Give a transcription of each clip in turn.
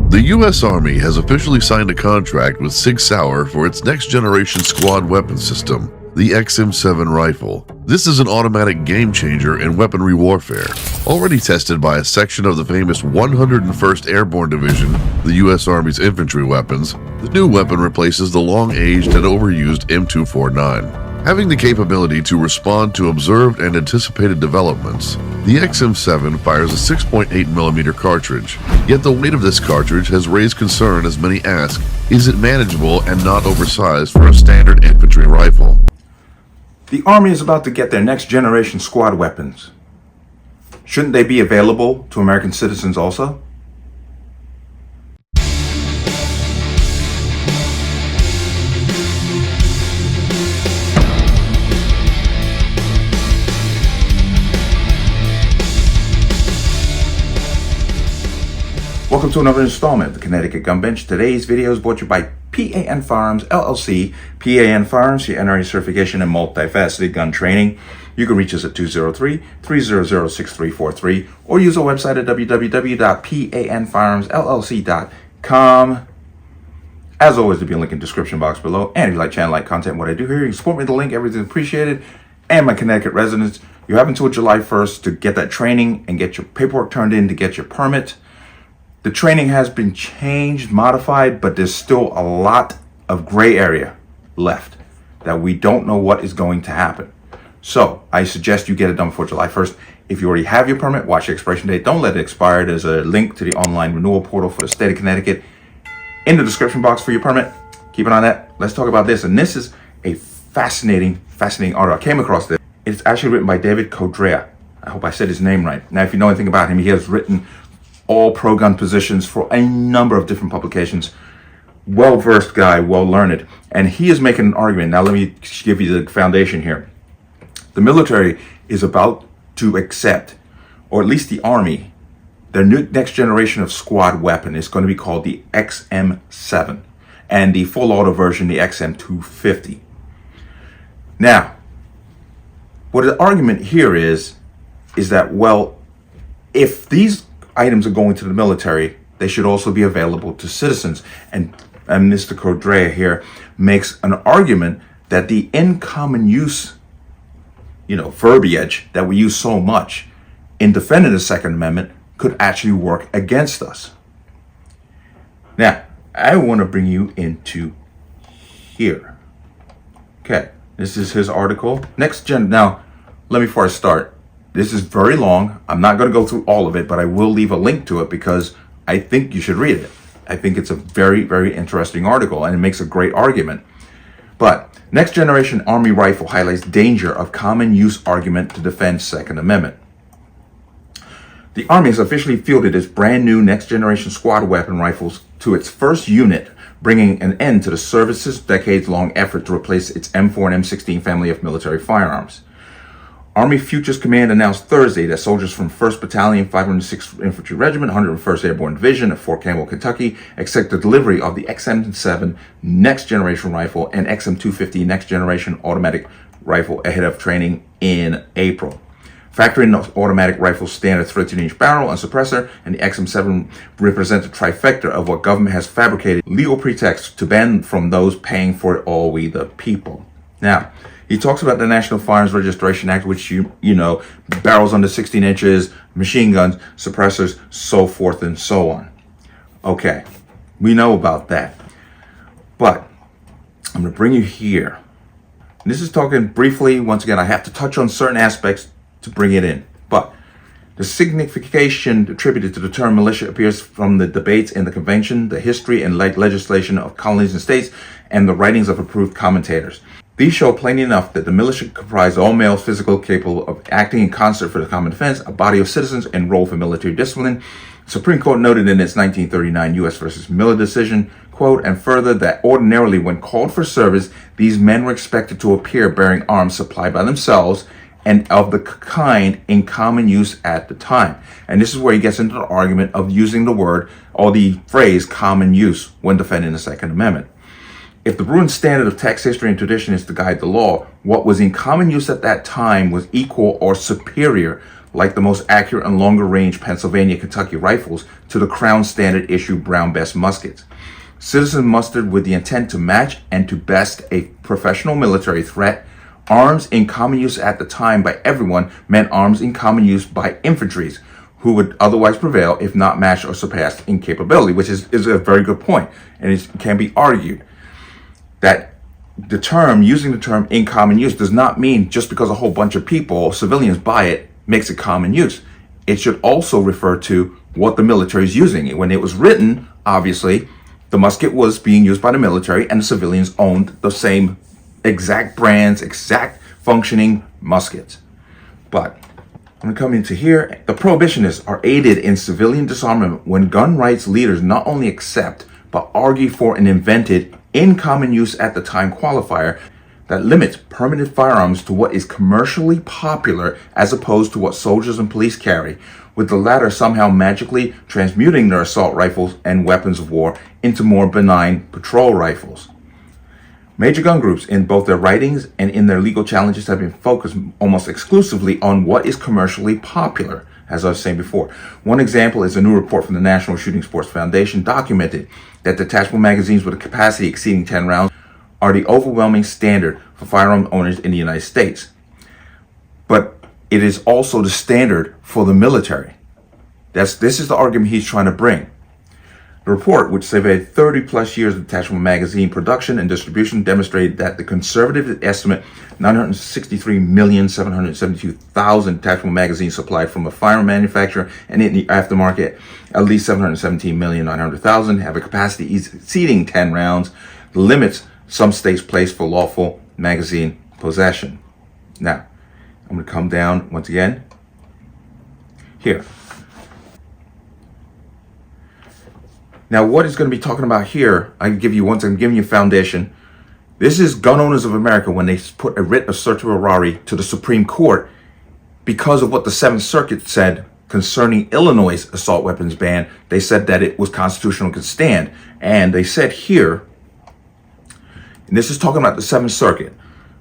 The U.S. Army has officially signed a contract with Sig Sauer for its next-generation squad weapon system, the XM7 rifle. This is an automatic game-changer in weaponry warfare. Already tested by a section of the famous 101st Airborne Division, the U.S. Army's infantry weapons, the new weapon replaces the long-aged and overused M249. Having the capability to respond to observed and anticipated developments, the XM7 fires a 6.8mm cartridge, yet the weight of this cartridge has raised concern as many ask, is it manageable and not oversized for a standard infantry rifle? The Army is about to get their next generation squad weapons. Shouldn't they be available to American citizens also? Welcome to another installment of the Connecticut Gun Bench. Today's video is brought to you by P.A.N. Firearms, LLC. P.A.N. Firearms, your NRA certification and multifaceted gun training. You can reach us at 203-300-6343 or use our website at www.panfirearmsllc.com. As always, there'll be a link in the description box below. And if you like channel, like content, what I do here, you can support me with the link. Everything's appreciated. And my Connecticut residents, you have until July 1st to get that training and get your paperwork turned in to get your permit. The training has been changed, modified, but there's still a lot of gray area left that we don't know what is going to happen. So I suggest you get it done before July 1st. If you already have your permit, watch the expiration date. Don't let it expire. There's a link to the online renewal portal for the state of Connecticut in the description box for your permit. Keep an eye on that. Let's talk about this. And this is a fascinating article. I came across this. It's actually written by David Codrea. I hope I said his name right. Now, if you know anything about him, he has written all pro-gun positions for a number of different publications. Well-versed guy, well-learned. And he is making an argument. Now, let me give you the foundation here. The military is about to accept, or at least the Army, their new next generation of squad weapon is going to be called the XM7. And the full auto version, the XM250. Now, what the argument here is that, well, if these items are going to the military, they should also be available to citizens. And Mr. Codrea here makes an argument that the in common use, verbiage that we use so much in defending the Second Amendment could actually work against us. Now, I want to bring you into here. Okay, this is his article. Now, let me before I start. This is very long. I'm not going to go through all of it, but I will leave a link to it because I think you should read it. I think it's a very, very interesting article and it makes a great argument. But next generation Army rifle highlights danger of common use argument to defend Second Amendment. The Army has officially fielded its brand new next generation squad weapon rifles to its first unit, bringing an end to the service's decades-long effort to replace its M4 and M16 family of military firearms. Army Futures Command announced Thursday that soldiers from 1st Battalion, 506th Infantry Regiment, 101st Airborne Division of Fort Campbell, Kentucky, accept the delivery of the XM7 Next Generation Rifle and XM250 Next Generation Automatic Rifle ahead of training in April. Factoring the automatic rifle's standard 13-inch barrel and suppressor, and the XM7 represents a trifecta of what government has fabricated legal pretexts to ban from those paying for it all, we the people. Now, he talks about the National Firearms Registration Act, which you know, barrels under 16 inches, machine guns, suppressors, so forth and so on. Okay, we know about that. But I'm going to bring you here. And this is talking briefly. Once again, I have to touch on certain aspects to bring it in. But the signification attributed to the term militia appears from the debates in the convention, the history and legislation of colonies and states, and the writings of approved commentators. These show plainly enough that the militia comprise all males physically capable of acting in concert for the common defense, a body of citizens enrolled for military discipline. The Supreme Court noted in its 1939 U.S. versus Miller decision, quote, and further that ordinarily when called for service, these men were expected to appear bearing arms supplied by themselves and of the kind in common use at the time. And this is where he gets into the argument of using the word or the phrase common use when defending the Second Amendment. If the ruined standard of text, history, and tradition is to guide the law, what was in common use at that time was equal or superior like the most accurate and longer range Pennsylvania Kentucky rifles to the Crown Standard issue Brown Bess muskets. Citizens mustered with the intent to match and to best a professional military threat. Arms in common use at the time by everyone meant arms in common use by infantries, who would otherwise prevail if not matched or surpassed in capability, which is a very good point. And it can be argued that using the term in common use does not mean just because a whole bunch of people, civilians, buy it, makes it common use. It should also refer to what the military is using. When it was written, obviously, the musket was being used by the military and the civilians owned the same exact brands, exact functioning muskets. But I'm going to come into here. The prohibitionists are aided in civilian disarmament when gun rights leaders not only accept, but argue for an invented in common use at the time qualifier that limits permitted firearms to what is commercially popular as opposed to what soldiers and police carry, with the latter somehow magically transmuting their assault rifles and weapons of war into more benign patrol rifles. Major gun groups in both their writings and in their legal challenges have been focused almost exclusively on what is commercially popular, as I was saying before. One example is a new report from the National Shooting Sports Foundation documented that detachable magazines with a capacity exceeding 10 rounds are the overwhelming standard for firearm owners in the United States. But it is also the standard for the military. This is the argument he's trying to bring. The report, which surveyed 30 plus years of detachable magazine production and distribution, demonstrated that the conservative estimate 963,772,000 detachable magazines supplied from a firearm manufacturer and in the aftermarket, at least 717,900,000 have a capacity exceeding 10 rounds, the limits some states place for lawful magazine possession. Now, I'm going to come down once again here. Now, what it's going to be talking about here, I'm giving you a foundation. This is Gun Owners of America when they put a writ of certiorari to the Supreme Court because of what the Seventh Circuit said concerning Illinois' assault weapons ban. They said that it was constitutional and could stand. And they said here, and this is talking about the Seventh Circuit,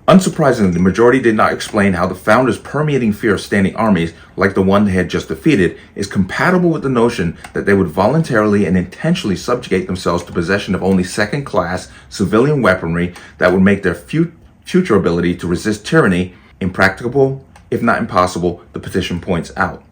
unsurprisingly, the majority did not explain how the founders' permeating fear of standing armies, like the one they had just defeated, is compatible with the notion that they would voluntarily and intentionally subjugate themselves to possession of only second-class civilian weaponry that would make their future ability to resist tyranny impracticable, if not impossible, the petition points out.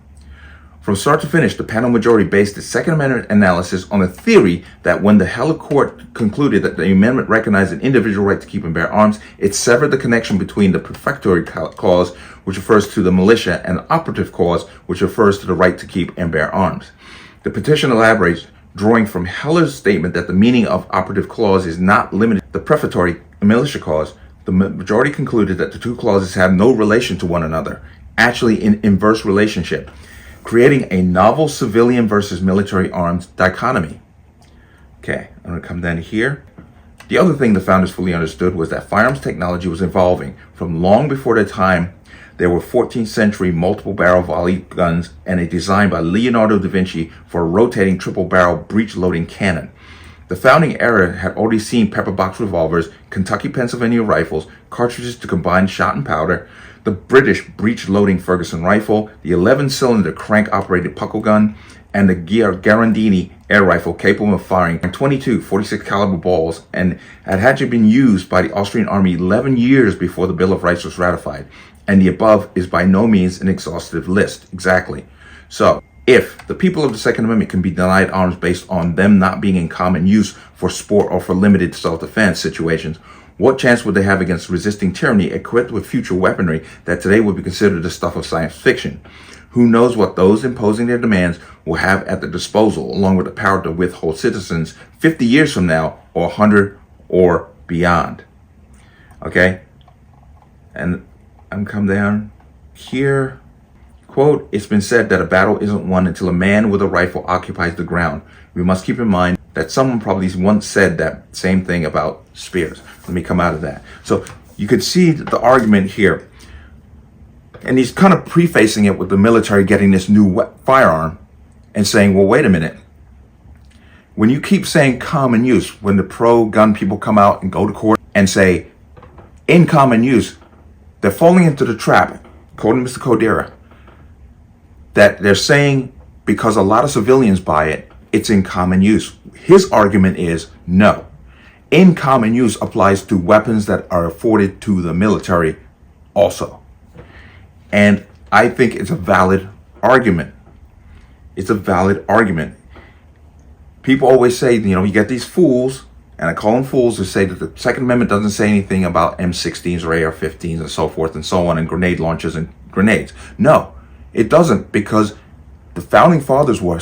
From start to finish, the panel majority based its Second Amendment analysis on the theory that when the Heller Court concluded that the amendment recognized an individual right to keep and bear arms, it severed the connection between the prefectory clause, which refers to the militia, and the operative clause, which refers to the right to keep and bear arms. The petition elaborates, drawing from Heller's statement that the meaning of operative clause is not limited to the prefectory and militia clause. The majority concluded that the two clauses have no relation to one another, actually in inverse relationship, creating a novel civilian versus military arms dichotomy. Okay, I'm going to come down here. The other thing the founders fully understood was that firearms technology was evolving from long before their time. There were 14th century multiple barrel volley guns and a design by Leonardo da Vinci for a rotating triple barrel breech loading cannon. The founding era had already seen pepper box revolvers, Kentucky Pennsylvania rifles, cartridges to combine shot and powder, the British breech-loading Ferguson rifle, the 11-cylinder crank-operated puckle gun, and the Garandini air rifle capable of firing 22 .46 caliber balls, and had actually been used by the Austrian army 11 years before the Bill of Rights was ratified. And the above is by no means an exhaustive list. Exactly. So, if the people of the Second Amendment can be denied arms based on them not being in common use for sport or for limited self-defense situations, what chance would they have against resisting tyranny equipped with future weaponry that today would be considered the stuff of science fiction? Who knows what those imposing their demands will have at their disposal, along with the power to withhold citizens 50 years from now, or 100 or beyond. Okay? And I'm come down here. Quote, it's been said that a battle isn't won until a man with a rifle occupies the ground. We must keep in mind that someone probably once said that same thing about spears. Let me come out of that. So you could see the argument here. And he's kind of prefacing it with the military getting this new firearm and saying, well, wait a minute. When you keep saying common use, when the pro-gun people come out and go to court and say, in common use, they're falling into the trap, according to Mr. Codera, that they're saying because a lot of civilians buy it, it's in common use. His argument is no. In common use applies to weapons that are afforded to the military also. And I think it's a valid argument. It's a valid argument. People always say, you get these fools, and I call them fools, who say that the Second Amendment doesn't say anything about M16s or AR-15s and so forth and so on, and grenade launchers and grenades. No, it doesn't, because the Founding Fathers were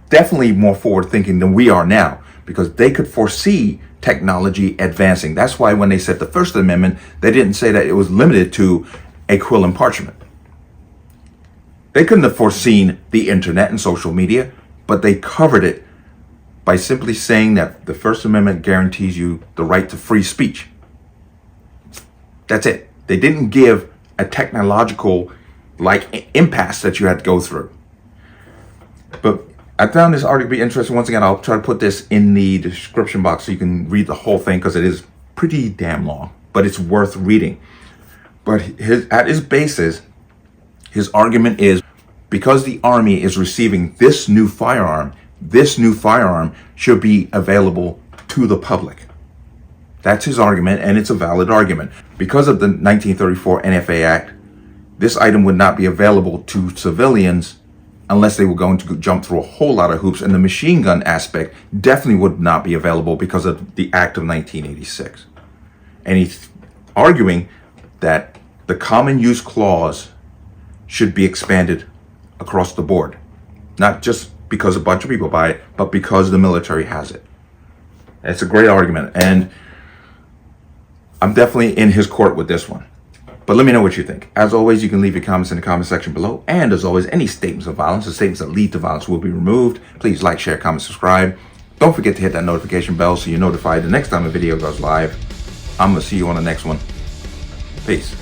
definitely more forward-thinking than we are now, because they could foresee technology advancing. That's why when they said the First Amendment, they didn't say that it was limited to a quill and parchment. They couldn't have foreseen the internet and social media, but they covered it by simply saying that the First Amendment guarantees you the right to free speech. That's it. They didn't give a technological impasse that you had to go through. But I found this article to be interesting. Once again, I'll try to put this in the description box so you can read the whole thing, because it is pretty damn long, but it's worth reading. But at his basis, his argument is because the Army is receiving this new firearm should be available to the public. That's his argument, and it's a valid argument. Because of the 1934 NFA Act, this item would not be available to civilians unless they were going to jump through a whole lot of hoops. And the machine gun aspect definitely would not be available because of the Act of 1986. And he's arguing that the common use clause should be expanded across the board. Not just because a bunch of people buy it, but because the military has it. It's a great argument, and I'm definitely in his court with this one. But let me know what you think. As always, you can leave your comments in the comment section below. And as always, any statements of violence or statements that lead to violence will be removed. Please like, share, comment, subscribe. Don't forget to hit that notification bell so you're notified the next time a video goes live. I'm going to see you on the next one. Peace.